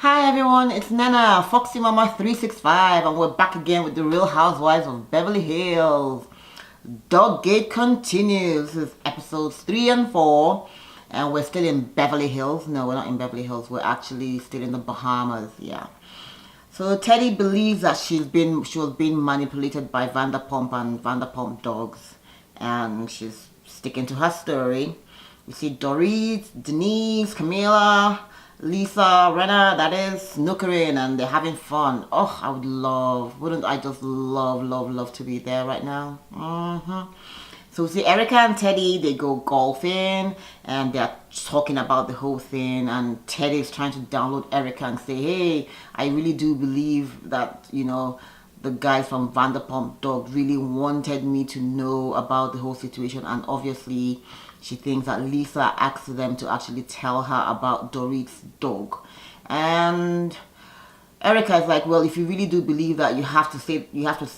Hi everyone, it's Nana, Foxy Mama 365, and we're back again with the Real Housewives of Beverly Hills. Dog Gate continues. This is episodes 3 and 4, and we're still in Beverly Hills. No, we're not in Beverly Hills. We're actually still in the Bahamas. Yeah. So Teddy believes that she was being manipulated by Vander Pump and Vander Pump dogs, and she's sticking to her story. You see Dorit, Denise, Camila, Lisa, Renna, that is, snookering, and they're having fun. Oh, wouldn't I just love to be there right now? So we see Erica and Teddy, they go golfing, and they're talking about the whole thing, and Teddy is trying to download Erica and say, hey, I really do believe that, the guys from Vanderpump Dog really wanted me to know about the whole situation, and obviously she thinks that Lisa asked them to actually tell her about Dorit's dog. And Erica is like, well, if you really do believe that, you have to say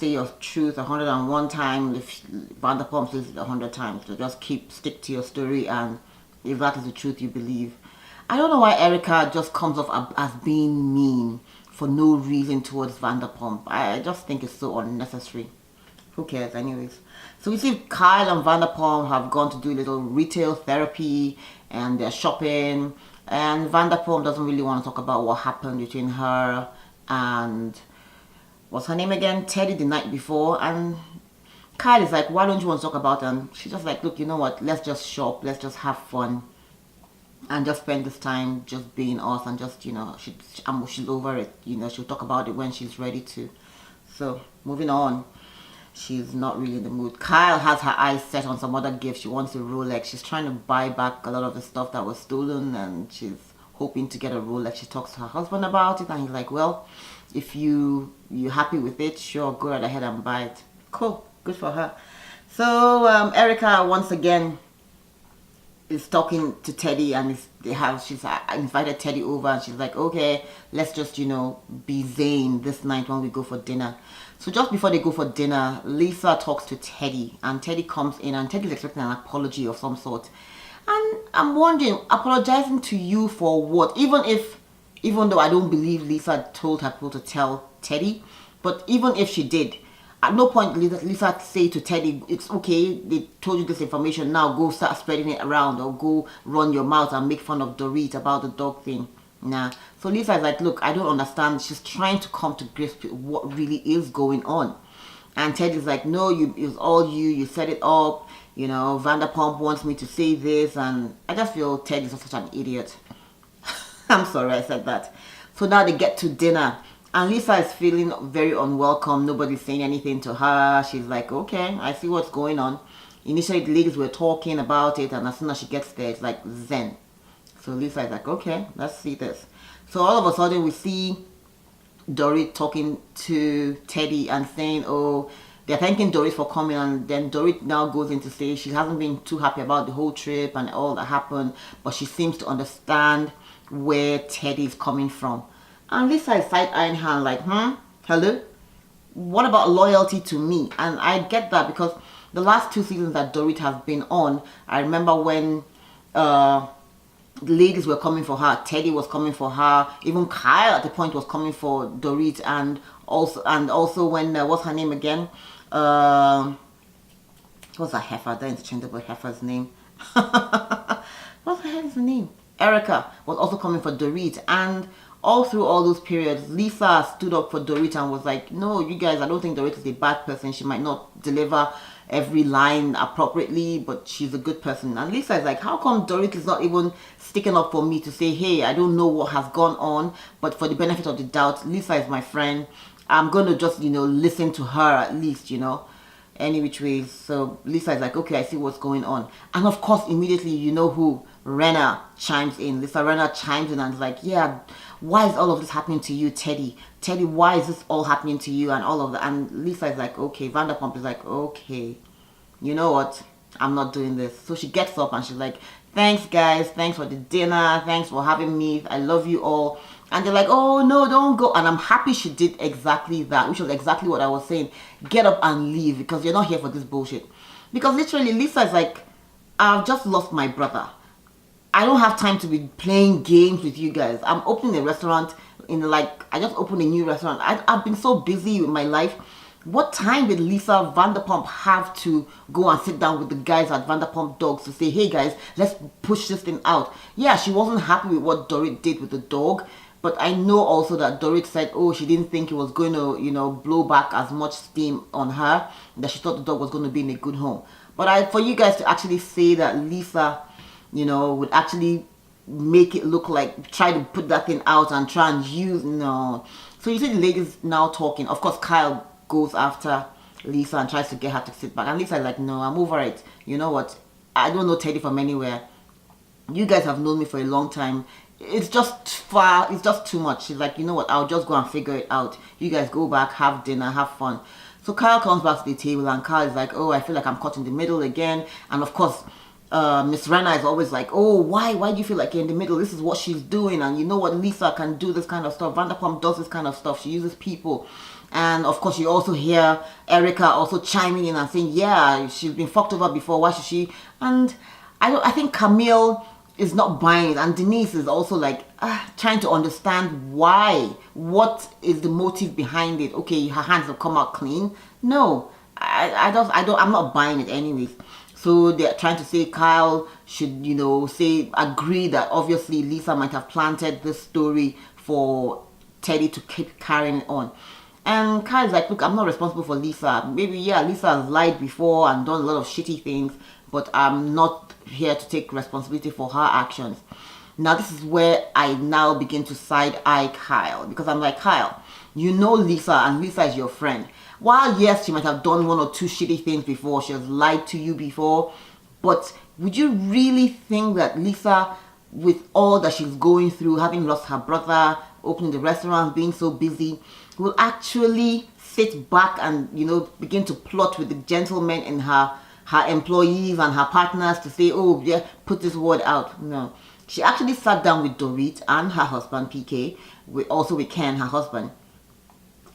your truth 101 times. If Vanderpump says it 100 times, so just stick to your story, and if that is the truth you believe. I don't know why Erica just comes off as being mean for no reason towards Vanderpump. I just think it's so unnecessary. Who cares anyways? So we see Kyle and Vanderpump have gone to do a little retail therapy, and they're shopping, and Vanderpump doesn't really want to talk about what happened between her and, what's her name again, Teddy, the night before. And Kyle is like, why don't you want to talk about it? And she's just like, look, you know what, let's just shop, let's just have fun and just spend this time just being us, and just, she's over it. She'll talk about it when she's ready to. So moving on. She's not really in the mood. Kyle has her eyes set on some other gift. She wants a Rolex. She's trying to buy back a lot of the stuff that was stolen, and she's hoping to get a Rolex. She talks to her husband about it, and he's like, well, if you're happy with it, sure, go right ahead and buy it. Cool. Good for her. So Erica once again is talking to Teddy, and she's invited Teddy over, and she's like, okay, let's just, be Zane this night when we go for dinner. So just before they go for dinner, Lisa talks to Teddy, and Teddy comes in, and Teddy's expecting an apology of some sort. And I'm wondering, apologizing to you for what? Even though I don't believe Lisa told her people to tell Teddy, but even if she did, at no point Lisa say to Teddy, it's okay, they told you this information, now go start spreading it around, or go run your mouth and make fun of Dorit about the dog thing. Nah. So Lisa is like, look, I don't understand. She's trying to come to grips with what really is going on. And Teddy's like, no, it's all you set it up. Vanderpump wants me to say this, and I just feel Teddy's such an idiot. I'm sorry I said that. So now they get to dinner, and Lisa is feeling very unwelcome. Nobody's saying anything to her. She's like, okay, I see what's going on. Initially the ladies were talking about it, and as soon as she gets there, it's like zen. So Lisa is like, okay, let's see this. So all of a sudden we see Dorit talking to Teddy and saying, oh, they're thanking Dorit for coming, and then Dorit now goes in to say she hasn't been too happy about the whole trip and all that happened, but she seems to understand where Teddy is coming from. And Lisa is side-eyeing her like, hello? What about loyalty to me? And I get that, because the last 2 seasons that Dorit has been on, I remember when the ladies were coming for her, Teddy was coming for her, even Kyle at the point was coming for Dorit, and also when what's her name again? What's that heifer? The interchangeable heifer's name. What the hell is the name? Erica was also coming for Dorit, and all through all those periods, Lisa stood up for Dorit and was like, no, you guys, I don't think Dorit is a bad person. She might not deliver every line appropriately, but she's a good person. And Lisa is like, how come Dorit is not even sticking up for me to say, hey, I don't know what has gone on, but for the benefit of the doubt, Lisa is my friend. I'm going to just, listen to her at least, any which way. So Lisa is like, okay, I see what's going on. And of course, immediately, you know who? Renna chimes in. Lisa Renna chimes in and is like, yeah, why is all of this happening to you, Teddy? Teddy, why is this all happening to you and all of that? And Lisa is like, okay. Vanderpump is like, okay, you know what? I'm not doing this. So she gets up and she's like, thanks guys, thanks for the dinner, thanks for having me, I love you all. And they're like, oh no, don't go. And I'm happy she did exactly that, which was exactly what I was saying. Get up and leave, because you're not here for this bullshit. Because literally Lisa is like, I've just lost my brother. I don't have time to be playing games with you guys. I'm opening a restaurant I just opened a new restaurant. I've been so busy with my life. What time did Lisa Vander Pump have to go and sit down with the guys at Vander Pump Dogs to say, hey guys, let's push this thing out? Yeah, she wasn't happy with what Dorit did with the dog, but I know also that Dorit said, oh, she didn't think it was going to, blow back as much steam on her, that she thought the dog was going to be in a good home. But for you guys to actually say that Lisa, would actually make it look like, try to put that thing out and try and use, no. So you see the ladies now talking. Of course, Kyle goes after Lisa and tries to get her to sit back. And Lisa's like, no, I'm over it. You know what? I don't know Teddy from anywhere. You guys have known me for a long time. It's just far. It's just too much. She's like, you know what? I'll just go and figure it out. You guys go back, have dinner, have fun. So Kyle comes back to the table and Kyle is like, oh, I feel like I'm caught in the middle again. And of course, Miss Rena is always like, oh, why do you feel like you're in the middle? This is what she's doing. And you know what? Lisa can do this kind of stuff. Vander Pump does this kind of stuff. She uses people. And of course, you also hear Erica also chiming in and saying, yeah, she's been fucked over before. Why should she? And I think Camille is not buying it. And Denise is also like trying to understand why. What is the motive behind it? Okay, her hands have come out clean. No, I'm not buying it anyways. So they're trying to say Kyle should, agree that obviously Lisa might have planted this story for Teddy to keep carrying it on. And Kyle's like, look, I'm not responsible for Lisa. Maybe, yeah, Lisa has lied before and done a lot of shitty things, but I'm not here to take responsibility for her actions. Now, this is where I now begin to side-eye Kyle, because I'm like, Kyle, you know Lisa, and Lisa is your friend. While, yes, she might have done one or two shitty things before, she has lied to you before, but would you really think that Lisa, with all that she's going through, having lost her brother, opening the restaurant, being so busy, will actually sit back and, begin to plot with the gentlemen in her employees and her partners to say, oh, yeah, put this word out? No. She actually sat down with Dorit and her husband, PK, also with Ken, her husband.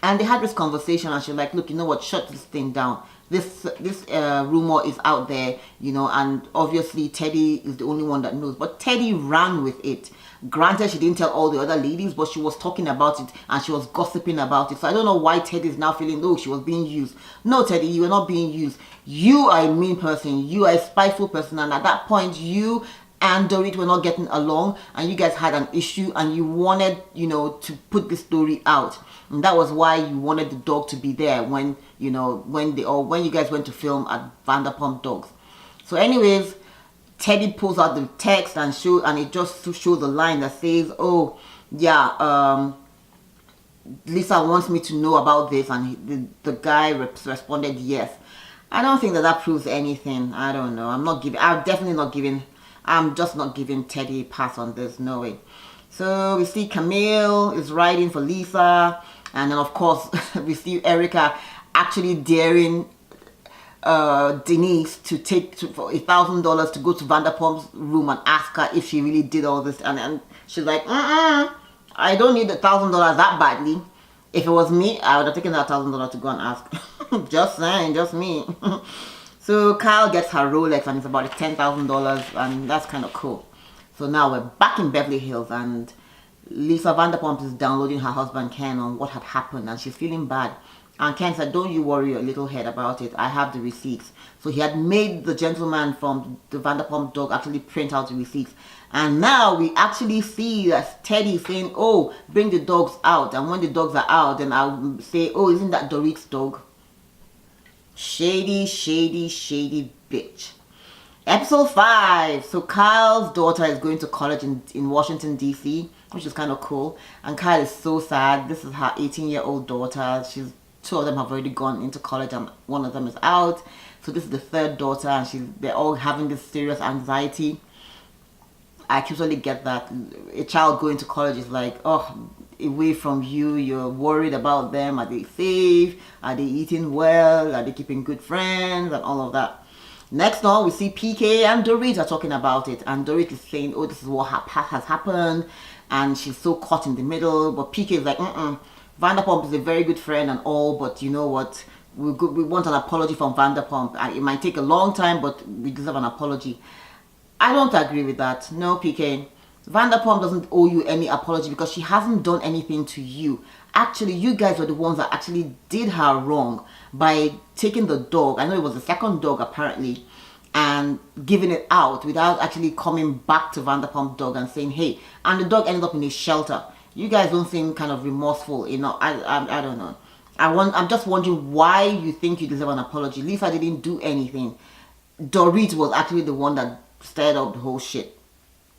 And they had this conversation and she's like, look, you know what, shut this thing down. This rumor is out there, and obviously Teddy is the only one that knows. But Teddy ran with it. Granted, she didn't tell all the other ladies, but she was talking about it and she was gossiping about it. So I don't know why Teddy is now feeling, oh, she was being used. No, Teddy, you were not being used. You are a mean person. You are a spiteful person. And at that point, you and Dorit were not getting along and you guys had an issue and you wanted, to put the story out. And that was why you wanted the dog to be there when you guys went to film at Vander Pump Dogs. So anyways, Teddy pulls out the text and it just shows a line that says, oh, yeah, Lisa wants me to know about this, and the guy responded yes. I don't think that proves anything. I don't know. I'm just not giving Teddy a pass on this. No way. So we see Camille is writing for Lisa, and then of course we see Erica actually daring Denise to take for $1,000 to go to Vander Pump's room and ask her if she really did all this, and she's like, I don't need $1,000 that badly. If it was me, I would have taken that $1,000 to go and ask. Just saying, just me. So Kyle gets her Rolex and it's about $10,000, and that's kind of cool. So now we're back in Beverly Hills and Lisa Vander Pump is downloading her husband Ken on what had happened and she's feeling bad. And Ken said, don't you worry your little head about it. I have the receipts. So he had made the gentleman from the Vander Pump dog actually print out the receipts. And now we actually see that Teddy saying, oh, bring the dogs out. And when the dogs are out, then I'll say, oh, isn't that Dorit's dog? Shady, shady, shady bitch. Episode 5. So Kyle's daughter is going to college in Washington, D.C., which is kind of cool. And Kyle is so sad. This is her 18-year-old daughter. Two of them have already gone into college and one of them is out. So this is the third daughter and they're all having this serious anxiety. I totally get that. A child going to college is like, oh, away from you, you're worried about them. Are they safe? Are they eating well? Are they keeping good friends? And all of that. Next on, we see PK and Dorit are talking about it. And Dorit is saying, oh, this is what has happened. And she's so caught in the middle. But PK is like, Vander Pump is a very good friend and all, but you know what? We want an apology from Vander Pump. It might take a long time, but we deserve an apology. I don't agree with that. No, PK. Vander Pump doesn't owe you any apology because she hasn't done anything to you. Actually, you guys were the ones that actually did her wrong by taking the dog. I know it was the second dog apparently, and giving it out without actually coming back to Vander Pump dog and saying, hey, and the dog ended up in a shelter. You guys don't seem kind of remorseful, you know. I don't know. I'm just wondering why you think you deserve an apology. Lisa didn't do anything. Dorit was actually the one that stirred up the whole shit.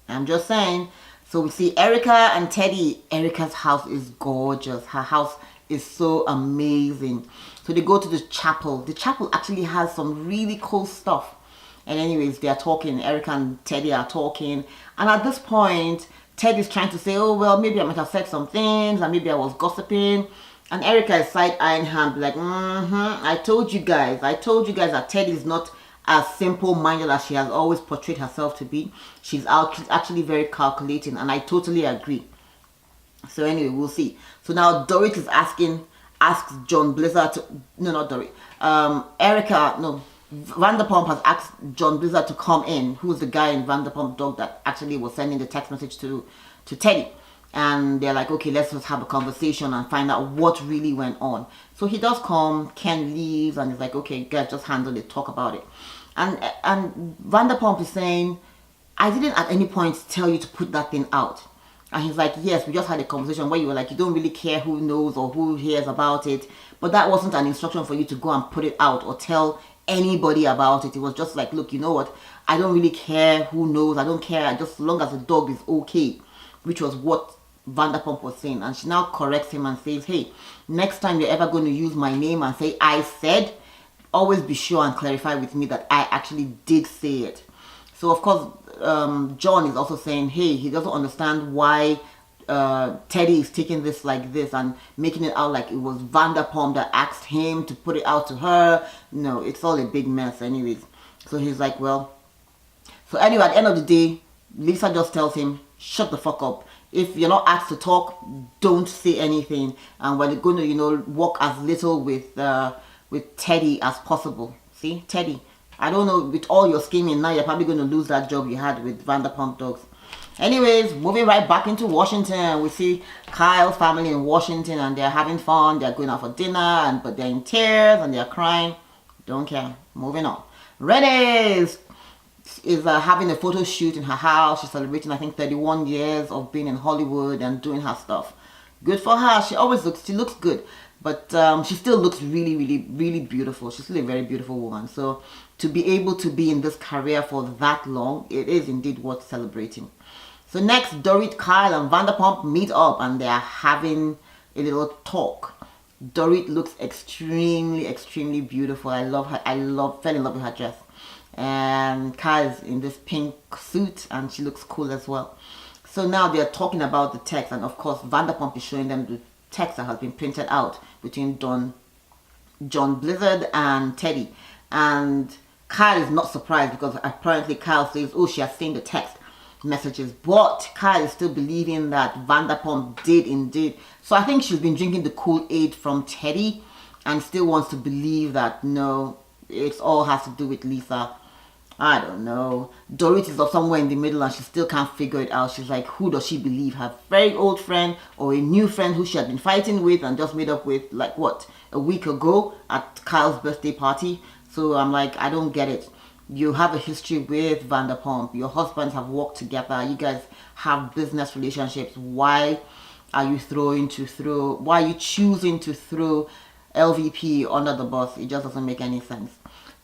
I'm just saying. So we see Erica and Teddy. Erica's house is gorgeous. Her house is so amazing. So they go to the chapel. The chapel actually has some really cool stuff. And anyways, they are talking. Erica and Teddy are talking. And at this point, Teddy's trying to say, oh, well, maybe I might have said some things. And maybe I was gossiping. And Erica is side-eyeing him, like, I told you guys that Teddy is not as simple-minded as she has always portrayed herself to be. She's actually very calculating, and I totally agree. So anyway, we'll see. So now Dorit is asks John Blizzard to, no, not Dorit. Vander Pump has asked John Blizzard to come in, who's the guy in Vander Pump dog that actually was sending the text message to Teddy. And they're like, okay, let's just have a conversation and find out what really went on. So he does come, Ken leaves, and he's like, okay, guys, just handle it, talk about it. And Vander Pump is saying, I didn't at any point tell you to put that thing out. And he's like, yes, we just had a conversation where you were like, you don't really care who knows or who hears about it. But that wasn't an instruction for you to go and put it out or tell anybody about it. It was just like, look, you know what? I don't really care who knows. I don't care. Just as long as the dog is okay, which was what Vander Pump was saying. And she now corrects him and says, hey, next time you're ever going to use my name and say I said, always be sure and clarify with me that I actually did say it. So of course John is also saying, hey, he doesn't understand why Teddy is taking this like this and making it out like it was Vander Pump that asked him to put it out to her. No, it's all a big mess anyways. So he's like, well, so anyway, at the end of the day, Lisa just tells him, shut the fuck up. If you're not asked to talk, don't say anything. And we're going to, work as little with Teddy as possible. See, Teddy, I don't know, with all your scheming now, you're probably going to lose that job you had with Vander Pump dogs. Anyways, moving right back into Washington, we see Kyle's family in Washington, and they're having fun. They're going out for dinner, but they're in tears and they're crying. Don't care. Moving on. Renee is having a photo shoot in her house. She's celebrating, I think, 31 years of being in Hollywood and doing her stuff. Good for her. She looks good, but she still looks really, really, really beautiful. She's still a very beautiful woman. So to be able to be in this career for that long, it is indeed worth celebrating. So next, Dorit, Kyle, and Vander Pump meet up, and they are having a little talk. Dorit looks extremely, extremely beautiful. I love her. Fell in love with her dress. And Kyle's in this pink suit, and she looks cool as well. So now they're talking about the text, and of course Vander Pump is showing them the text that has been printed out between John Blizzard and Teddy. And Kyle is not surprised because apparently Kyle says, oh, she has seen the text messages, but Kyle is still believing that Vander Pump did indeed. So I think she's been drinking the Kool-Aid from Teddy and still wants to believe that no, it all has to do with Lisa. I don't know. Dorit is somewhere in the middle and she still can't figure it out. She's like, who does she believe? Her very old friend or a new friend who she had been fighting with and just made up with, like, what, a week ago at Kyle's birthday party? So I'm like, I don't get it. You have a history with Vander Pump. Your husbands have worked together. You guys have business relationships. Why are you why are you choosing to throw LVP under the bus? It just doesn't make any sense.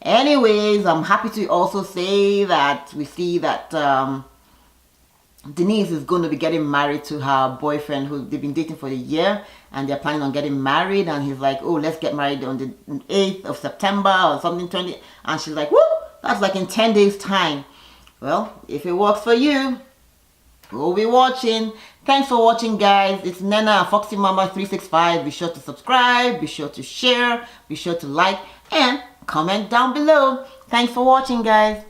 Anyways, I'm happy to also say that we see that Denise is going to be getting married to her boyfriend who they've been dating for a year, and they're planning on getting married, and he's like, oh, let's get married on the 8th of September or something, 20, and she's like, woo, that's like in 10 days time. Well, if it works for you, we'll be watching. Thanks for watching, guys. It's Nana, Foxy Mama 365. Be sure to subscribe, be sure to share, be sure to like, and comment down below. Thanks for watching, guys.